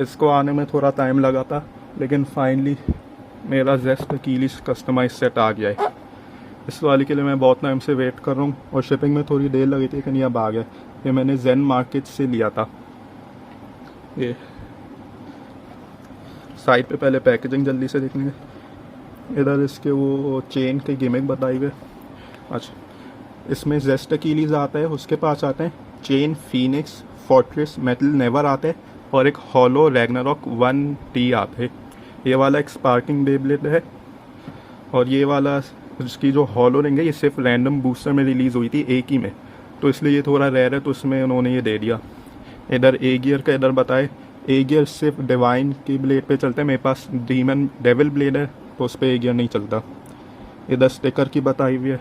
इसको आने में थोड़ा टाइम लगा था, लेकिन फाइनली मेरा जेस्ट अकीलीस कस्टमाइज सेट आ गया है। इस वाले के लिए मैं बहुत टाइम से वेट कर रहा हूँ और शिपिंग में थोड़ी देर लगी थी, लेकिन ये अब आ गया। ये मैंने जेन मार्केट से लिया था। ये साइड पे पहले पैकेजिंग जल्दी से देख लेंगे। इधर इसके वो चेन के गिमिक बताई हुए। अच्छा, इसमें जेस्ट अकीलीस आता है, उसके पास आते हैं chain, Phoenix, fortress, metal never आते हैं और एक हॉलो रैग्नारॉक 1T आते हैं। ये वाला एक स्पार्किंग बेब्लेड है और ये वाला इसकी जो हॉलो रिंग है ये सिर्फ रैंडम बूस्टर में रिलीज़ हुई थी एक ही में, तो इसलिए ये थोड़ा रेयर है, तो इसमें उन्होंने ये दे दिया। इधर ए गियर का इधर बताए, ए गियर सिर्फ डिवाइन की ब्लेड पे चलता है। मेरे पास डीमन डेविल ब्लेड है तो उस पर ए गियर नहीं चलता। इधर स्टिकर की बताई हुई है,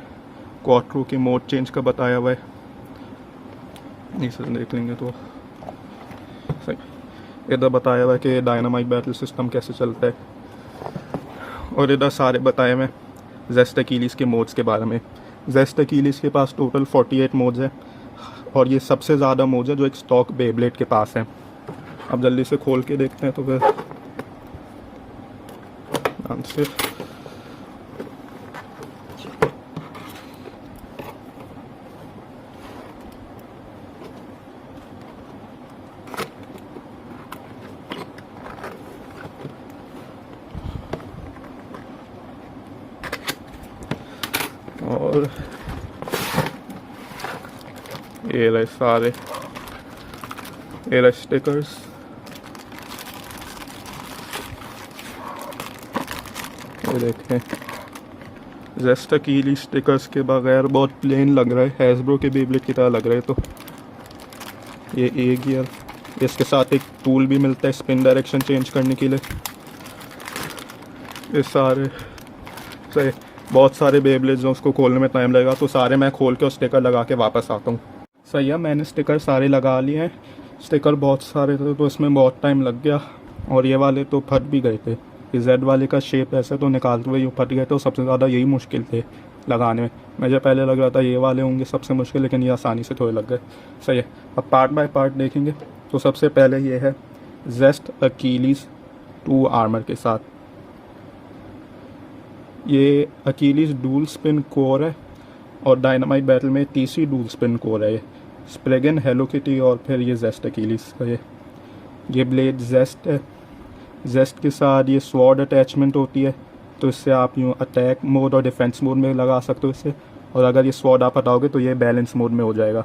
क्वाट्रो के मोड चेंज का बताया हुआ है। इसे देख लेंगे तो सही। इधर बताया हुआ है कि डायनामाइट बैटल सिस्टम कैसे चलता है और इधर सारे बताए हुए जेस्ट अकीलीस के मोड्स के बारे में। जेस्ट अकीलीस के पास टोटल 48 मोड्स हैं और ये सबसे ज़्यादा मोड्स है जो एक स्टॉक बेब्लेड के पास है। अब जल्दी से खोल के देखते हैं तो फिर आंसर। और ये रहे सारे, ये रहे स्टिकर्स। ये देखें, जेस्ट अकीलीस स्टिकर्स के बगैर बहुत प्लेन लग रहा है, हैसब्रो के बेब्लेड की तरह लग रहा है। तो ये ए गियर, इसके साथ एक टूल भी मिलता है स्पिन डायरेक्शन चेंज करने के लिए। ये सारे सही, बहुत सारे बेब्लेड्स हैं, उसको खोलने में टाइम लगेगा, तो सारे मैं खोल के और स्टिकर लगा के वापस आता हूँ। सही है, मैंने स्टिकर सारे लगा लिए हैं। स्टिकर बहुत सारे थे तो इसमें बहुत टाइम लग गया और ये वाले तो फट भी गए थे। ये जेड वाले का शेप ऐसे तो निकालते हुए यूँ फट गए, तो सबसे ज़्यादा यही मुश्किल थे लगाने में। मुझे पहले लग रहा था ये वाले होंगे सबसे मुश्किल, लेकिन ये आसानी से थोड़े लग गए। सही है, अब पार्ट बाय पार्ट देखेंगे। तो सबसे पहले ये है जेस्ट अकीलीस 2 आर्मर के साथ। ये अकीलीस डूल स्पिन कोर है और डायनामाइट बैटल में तीसरी डूल स्पिन कोर है। ये स्प्रेगन, हेलो किटी और फिर ये जेस्ट अकीलीस का ये ब्लेड जेस्ट है। जेस्ट के साथ ये स्वॉर्ड अटैचमेंट होती है, तो इससे आप यूँ अटैक मोड और डिफेंस मोड में लगा सकते हो इससे, और अगर ये स्वॉर्ड आप हटाओगे तो ये बैलेंस मोड में हो जाएगा।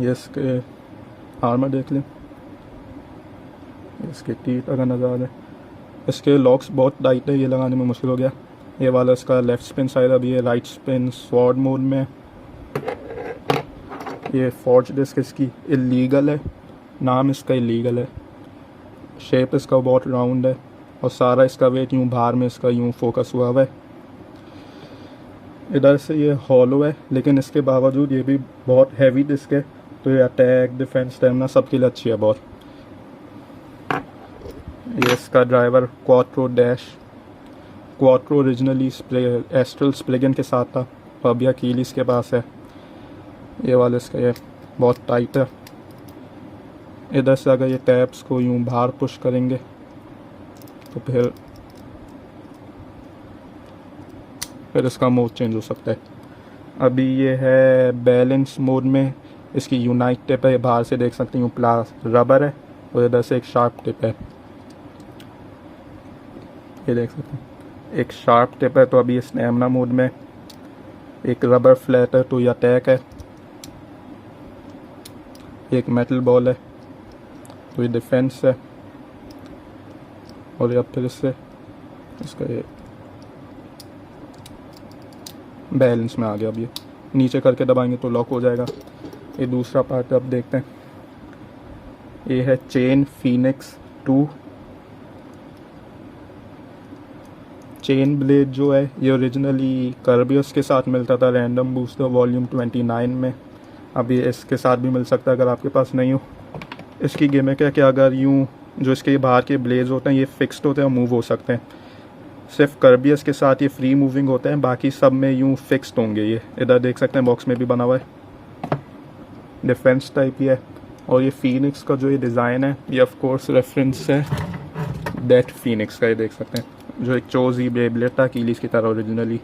ये इसके आर्मर देख लें, इसके टीथ अगर नज़र आ जाए। इसके लॉक्स बहुत टाइट है, ये लगाने में मुश्किल हो गया। ये वाला इसका लेफ़्ट स्पिन साइड, अभी ये राइट स्पिन स्वॉर्ड मोड में। ये फॉर्ज डिस्क इसकी इलीगल है, नाम इसका इलीगल है। शेप इसका बहुत राउंड है और सारा इसका वेट यूँ बाहर में इसका यूँ फोकस हुआ हुआ है। इधर से ये हॉलो है, लेकिन इसके बावजूद ये भी बहुत हैवी डिस्क है, तो ये अटैक, डिफेंस, स्टेमिना सबके लिए अच्छी है बहुत। ये इसका driver quattro dash. Quattro originally astral स्प्लेगन के साथ था, तो अभी अकीलीस के पास है। ये वाला इसका ये बहुत टाइट है। इधर से अगर ये टैब्स को यूँ बाहर पुश करेंगे तो फिर इसका मोड चेंज हो सकता है। अभी ये है बैलेंस मोड में। इसकी यूनाइट टिप है, बाहर से देख सकते हैं, प्लास रबर है और इधर से एक शार्प टिप है, ये देख सकते हैं, एक शार्प टिप है। तो अभी स्टैमिना मोड में। एक रबर फ्लैट है तो ये अटैक है। एक मेटल बॉल है तो ये डिफेंस है। और अब फिर इससे इसका ये बैलेंस में आ गया। अब ये नीचे करके दबाएंगे तो लॉक हो जाएगा। ये दूसरा पार्ट अब देखते हैं। ये है चेन फीनिक्स 2। चेन ब्लेड जो है ये ओरिजिनली कर्बियस के साथ मिलता था रैंडम बूस्टर वॉल्यूम 29 में। अभी इसके साथ भी मिल सकता है अगर आपके पास नहीं हो। इसकी गिमिक है कि अगर यूँ जो इसके बाहर के ब्लेड्स होते हैं ये फिक्स्ड होते हैं और मूव हो सकते हैं। सिर्फ कर्बियस के साथ ये फ्री मूविंग होते हैं, बाकी सब में यूँ फिक्स्ड होंगे। ये इधर देख सकते हैं बॉक्स में भी बना हुआ है। डिफेंस टाइप ही है। और ये फीनिक्स का जो ये डिज़ाइन है ये ऑफ कोर्स रेफरेंस है डेथ फीनिक्स का, ये देख सकते हैं, जो एक चोजी बेब्लेड था कीलीस की तरह ओरिजिनली।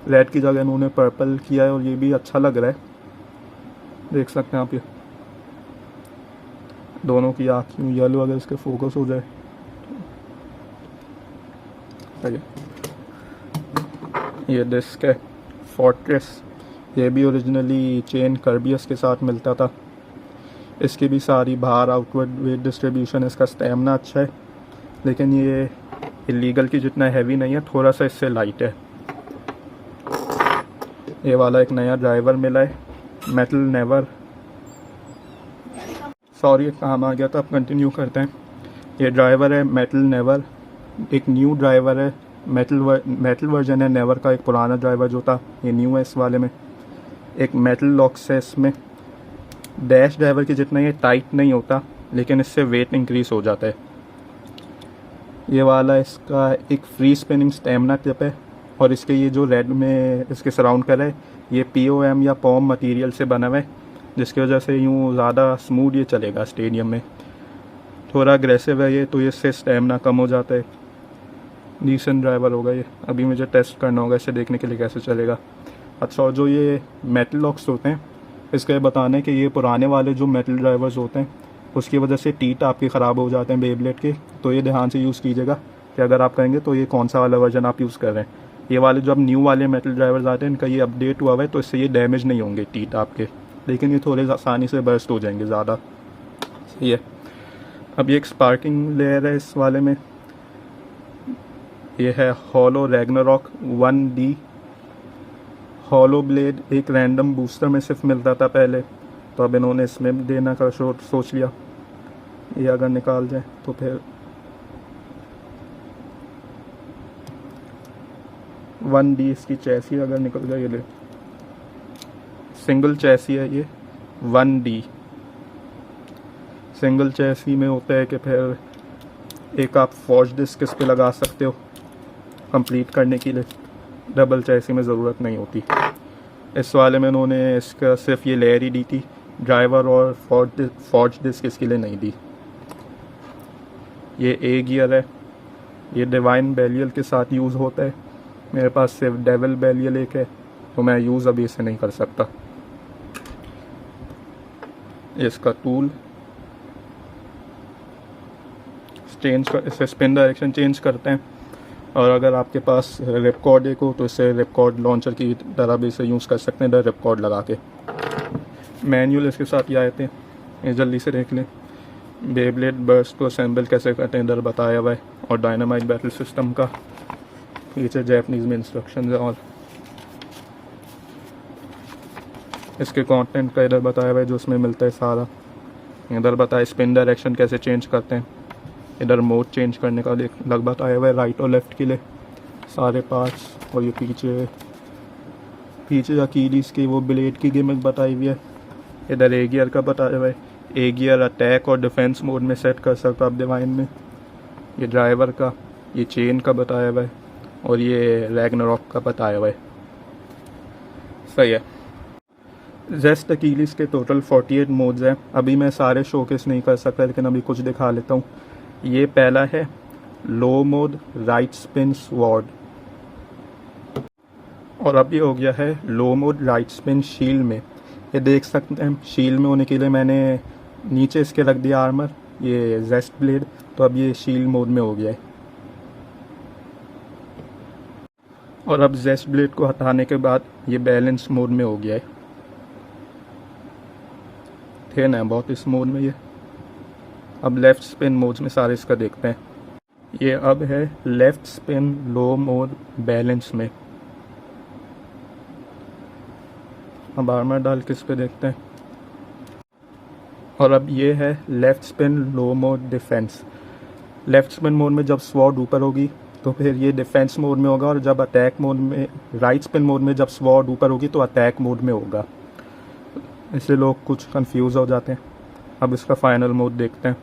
रेड की जगह इन्होंने पर्पल किया है और ये भी अच्छा लग रहा है, देख सकते हैं आप। ये दोनों की आँख येलो, अगर इसके फोकस हो जाए सही है। ये डिस्क है फोर्ट्रेस, ये भी ओरिजिनली चेन कर्बियस के साथ मिलता था। इसकी भी सारी बाहर आउटवर्ड वेट डिस्ट्रीब्यूशन है, इसका स्टेमिना अच्छा है, लेकिन ये इलीगल की जितना हैवी नहीं है, थोड़ा सा इससे लाइट है। ये वाला एक नया ड्राइवर मिला है, मेटल नेवर, सॉरी काम आ गया था, अब कंटिन्यू करते हैं। ये ड्राइवर है मेटल नेवर, एक न्यू ड्राइवर है, मेटल वर्जन है नेवर का, एक पुराना ड्राइवर जो था, ये न्यू है इस वाले में। एक मेटल लॉक्स है इसमें, डैश ड्राइवर के जितना ये टाइट नहीं होता, लेकिन इससे वेट इंक्रीज हो जाता है। ये वाला इसका एक फ्री स्पिनिंग स्टेमिना टिप है, और इसके ये जो रेड में इसके सराउंड कर है, ये POM या पॉम मटेरियल से बना हुआ है, जिसकी वजह से यूँ ज़्यादा स्मूथ ये चलेगा स्टेडियम में। थोड़ा अग्रेसिव है ये, तो इससे स्टेमिना कम हो जाता है। डिसेंट ड्राइवर होगा ये, अभी मुझे टेस्ट करना होगा इसे देखने के लिए कैसे चलेगा। अच्छा, और जो ये मेटल लॉक्स होते हैं, इसका बताना है कि ये पुराने वाले जो मेटल ड्राइवर्स होते हैं उसकी वजह से टीट आपके ख़राब हो जाते हैं बेब्लेड के, तो ये ध्यान से यूज़ कीजिएगा कि अगर आप कहेंगे तो ये कौन सा वाला वर्जन आप यूज़ कर रहे हैं। ये वाले जो अब न्यू वाले मेटल ड्राइवर्स आते हैं, इनका ये अपडेट हुआ है, तो इससे ये डैमेज नहीं होंगे टीट आपके, लेकिन ये थोड़े आसानी से बर्स्ट हो जाएंगे ज़्यादा। सही है। अब ये एक स्पार्किंग लेयर है इस वाले में, ये है hollow Ragnarok 1D hollow blade. एक रैंडम बूस्टर में सिर्फ मिलता था पहले, तो अब इन्होंने इसमें देना का सोच लिया। ये अगर निकाल जाए तो फिर 1D इसकी चैसी अगर निकल जाए, ये ले सिंगल चैसी है ये 1D। सिंगल चैसी में होता है कि फिर एक आप फॉर्ज डिस्क इस पे लगा सकते हो कंप्लीट करने के लिए, डबल चैसी में ज़रूरत नहीं होती। इस वाले में उन्होंने इसका सिर्फ ये लेयर ही दी थी, ड्राइवर और फॉर्ज डिस्क इसके लिए नहीं दी। ये ए गियर है, ये डिवाइन बैलियल के साथ यूज़ होता है, मेरे पास सिर्फ डेविल बैलियल एक है, तो मैं यूज़ अभी इसे नहीं कर सकता। इसका टूल चेंज कर, इससे स्पिन डायरेक्शन चेंज करते हैं, और अगर आपके पास रिपकॉर्ड एक हो तो इससे रिपकॉर्ड लॉन्चर की तरह भी इसे यूज़ कर सकते हैं, इधर रिपकॉर्ड लगा के। मैनुअल इसके साथ ही आए थे, ये जल्दी से देख लें। बेब्लेड बर्स्ट को असेंबल कैसे करते हैं इधर बताया हुआ है, और डायनामाइट बैटल सिस्टम का पीछे जैपनीज़ में इंस्ट्रक्शन है, और इसके कंटेंट का इधर बताया हुआ है जो उसमें मिलता है सारा। इधर बताया स्पिन डायरेक्शन कैसे चेंज करते हैं, इधर मोड चेंज करने का लगभग आया हुआ है राइट और लेफ़्ट के लिए सारे पार्ट्स, और ये पीछे अकीलीस की वो ब्लेड की गिमिक बताई हुई है। इधर ए गियर का बताया हुआ है, ए गियर अटैक और डिफेंस मोड में सेट कर सकते हो आप डिवाइन में। ये ड्राइवर का, ये चेन का बताया हुआ है, और ये रैग्नारॉक का बताया हुआ है। सही है। जेस्ट अकीलीस के टोटल 48 मोड्स हैं, अभी मैं सारे शोकेस नहीं कर सकता, लेकिन अभी कुछ दिखा लेता हूँ। ये पहला है लो मोड राइट स्पिन स्वॉर्ड, और अब ये हो गया है लो मोड राइट स्पिन शील्ड में। ये देख सकते हैं शील्ड में होने के लिए मैंने नीचे इसके रख दिया आर्मर, ये जेस्ट ब्लेड, तो अब ये शील्ड मोड में हो गया है। और अब जेस्ट ब्लेड को हटाने के बाद ये बैलेंस मोड में हो गया है। थे ना बहुत इस मोड में ये। अब लेफ़्ट स्पिन मोड्स में सारे इसका देखते हैं। ये अब है लेफ़्ट स्पिन लो मोड बैलेंस में। अब आर्मर डाल के इस पे देखते हैं। और अब ये है लेफ़्ट स्पिन लो mode defence. Left spin mode में जब स्वॉर्ड ऊपर होगी तो फिर ये डिफेंस मोड में होगा, और जब अटैक मोड में, राइट स्पिन मोड में जब स्वॉर्ड ऊपर होगी तो अटैक मोड में होगा। इसलिए लोग कुछ कंफ्यूज हो जाते हैं। अब इसका फाइनल मोड देखते हैं,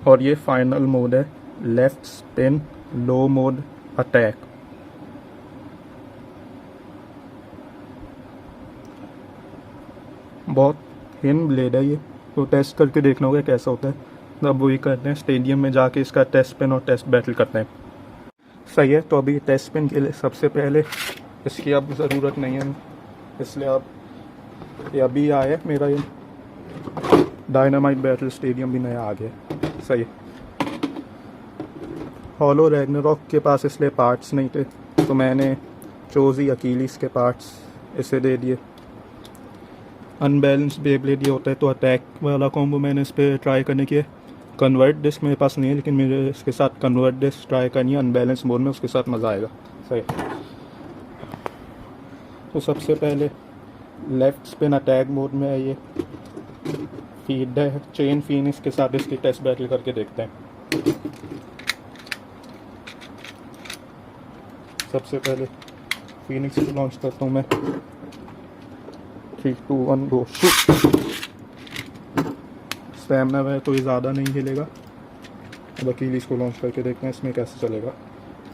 और ये फाइनल मोड है लेफ़्ट स्पिन लो मोड अटैक। बहुत हिन ब्लेड है ये, तो टेस्ट करके देखना होगा कैसा होता है। तो अब वही करते हैं, स्टेडियम में जाके इसका टेस्ट पिन और टेस्ट बैटल करते हैं। सही है, तो अभी टेस्ट पिन के लिए सबसे पहले इसकी अब ज़रूरत नहीं है, इसलिए अब ये अभी आया है मेरा, ये डायनामाइट बैटल स्टेडियम भी नया आ गया। सही है। हॉलो रैग्नारॉक के पास इसलिए पार्ट्स नहीं थे, तो मैंने चोजी अकीलीस के पार्ट्स इसे दे दिए। अनबैलेंस बेब्लेड ये होता है, तो अटैक वाला कॉम्बो मैंने इस पर ट्राई करने की है। कन्वर्ट डिस्क मेरे पास नहीं है, लेकिन मेरे इसके साथ कन्वर्ट डिस्क ट्राई करनी है अनबैलेंस मोड में, उसके साथ मज़ा आएगा। सही। तो सबसे पहले लेफ्ट स्पिन अटैक मोड में है ये, फीड है चेन फीनिक्स के साथ इसकी टेस्ट बैटल करके देखते हैं। सबसे पहले फीनिक्स को लॉन्च करता हूँ मैं। 3, 2, 1 गो शूट। स्टैमिना है तो ये ज़्यादा नहीं हिलेगा। अब अकीलीस को लॉन्च करके देखते हैं इसमें कैसे चलेगा।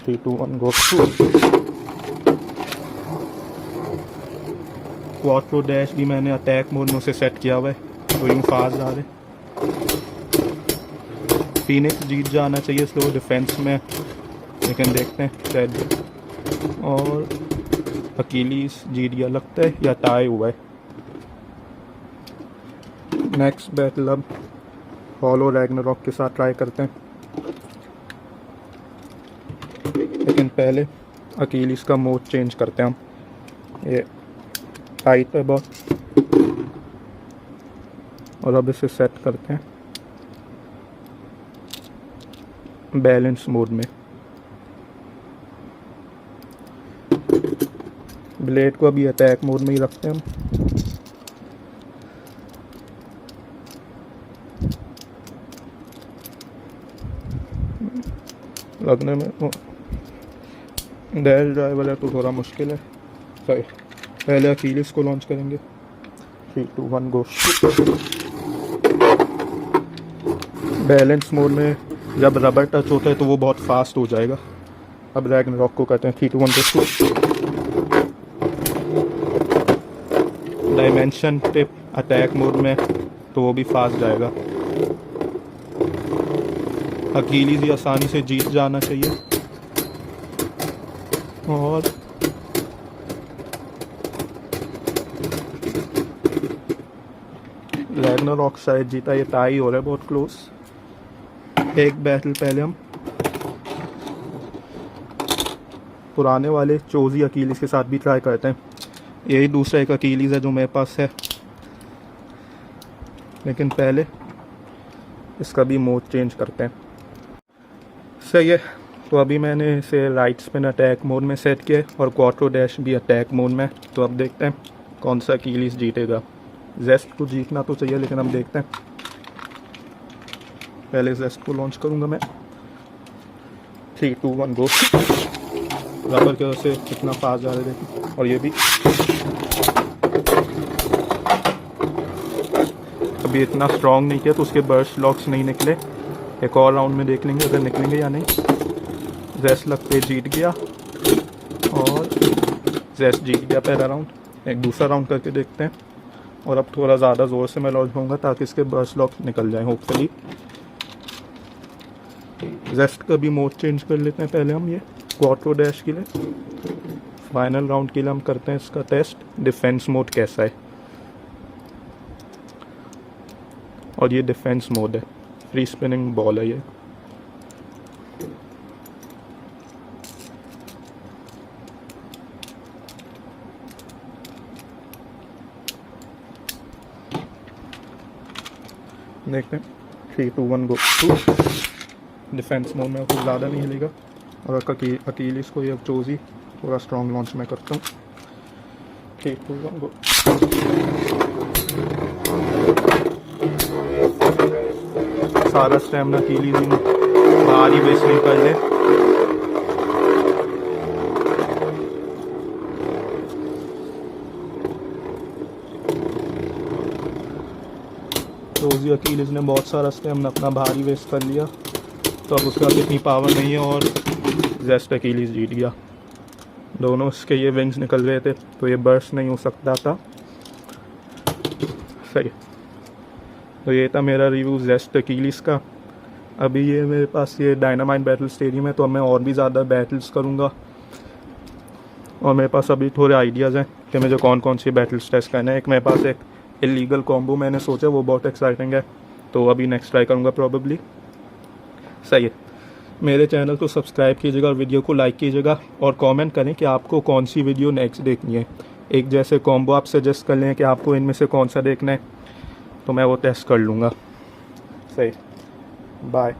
3, 2, 1 गो शूट। क्वाड्रो डैश भी मैंने अटैक मोड में उसे सेट किया हुआ है, तो यूँ फास्ट जा रहे। फीनिक्स जीत जाना चाहिए स्लो डिफेंस में, लेकिन देखते हैं शायद। और अकीलीस जीत गया लगता है, या टाई हुआ है। नेक्स्ट बैटल अब हॉलो रैग्नारॉक के साथ ट्राई करते हैं, लेकिन पहले अकीलीस का मोड चेंज करते हैं हम। ये टाइट है बहुत, और अब इसे सेट करते हैं बैलेंस मोड में। ब्लेड को अभी अटैक मोड में ही रखते हैं हम। लगने में डैश ड्राइवर है तो थोड़ा मुश्किल है। सही। पहले अकीलीस को लॉन्च करेंगे। 3, 2, 1 गो। बैलेंस मोड में जब रबर टच होता है तो वो बहुत फास्ट हो जाएगा। अब रैग्नारॉक को कहते हैं 3, 2, 1 गो। डायमेंशन टिप अटैक मोड में तो वो भी फास्ट जाएगा। अकीलीस ही आसानी से जीत जाना चाहिए। और रैग्नारॉक शायद जीता, ये टाई हो रहा है बहुत क्लोज। एक बैटल पहले हम पुराने वाले चोजी अकीलीस के साथ भी ट्राई करते हैं। यही दूसरा एक अकीलीस है जो मेरे पास है, लेकिन पहले इसका भी मोड चेंज करते हैं। सही है, तो अभी मैंने इसे राइट स्पिन अटैक मोड में सेट किया है और क्वाड्रो डैश भी अटैक मोड में। तो अब देखते हैं कौन सा अकीलीस जीतेगा। जेस्ट को जीतना तो चाहिए, लेकिन हम देखते हैं। पहले जेस्ट को लॉन्च करूंगा मैं। 3, 2, 1 गो। रबर के वजह से कितना फास्ट जा रहे देखिए। और ये भी अभी इतना स्ट्रॉन्ग नहीं किया, तो उसके बर्स्ट लॉक्स नहीं निकले। एक और राउंड में देख लेंगे अगर निकलेंगे या नहीं। जेस्ट लगते जीत गया, और जेस्ट जीत गया पहला राउंड। एक दूसरा राउंड करके देखते हैं, और अब थोड़ा ज़्यादा ज़ोर से मैं लॉन्च होऊंगा ताकि इसके बर्स्ट लॉक्स निकल जाएं होपफुली। जेस्ट का भी मोड चेंज कर लेते हैं पहले हम। ये क्वाड्रो डैश के लिए फाइनल राउंड के लिए हम करते हैं इसका टेस्ट, डिफेंस मोड कैसा है। और ये डिफेंस मोड है, फ्री स्पिनिंग बॉल है ये। देखते हैं। 3, 2, 1 गो। डिफेंस मोड में कुछ ज़्यादा नहीं हिलेगा। और अकीलीस को ये अब चोजी थोड़ा स्ट्रॉन्ग लॉन्च में करता हूँ। 3, 2, 1 गो। सारा स्टैमिना अकीलीस बाहर ही वेस्ट नहीं कर ले। चोजी अकीलीस ने बहुत सारा स्टैमिना अपना भारी वेस्ट कर लिया, तो अब उसका इतनी पावर नहीं है, और जेस्ट अकीलीस जीत गया। दोनों इसके ये विंग्स निकल रहे थे, तो ये बर्स्ट नहीं हो सकता था। सही है। तो ये था मेरा रिव्यू जेस्ट अकीलीस का। अभी ये मेरे पास ये डायनामाइट बैटल स्टेडियम है, तो अब मैं और भी ज़्यादा बैटल्स करूँगा और मेरे पास अभी थोड़े आइडियाज़ हैं कि मुझे कौन कौन सी बैटल्स टेस्ट करना है। एक मेरे पास एक इलीगल कॉम्बो मैंने सोचा, वो बहुत एक्साइटिंग है, तो अभी नेक्स्ट ट्राई करूँगा प्रॉबेबली। सही है, मेरे चैनल को सब्सक्राइब कीजिएगा और वीडियो को लाइक कीजिएगा और कमेंट करें कि आपको कौन सी वीडियो नेक्स्ट देखनी है। एक जैसे कॉम्बो आप सजेस्ट कर लें कि आपको इनमें से कौन सा देखना है, तो मैं वो टेस्ट कर लूँगा। सही, बाय।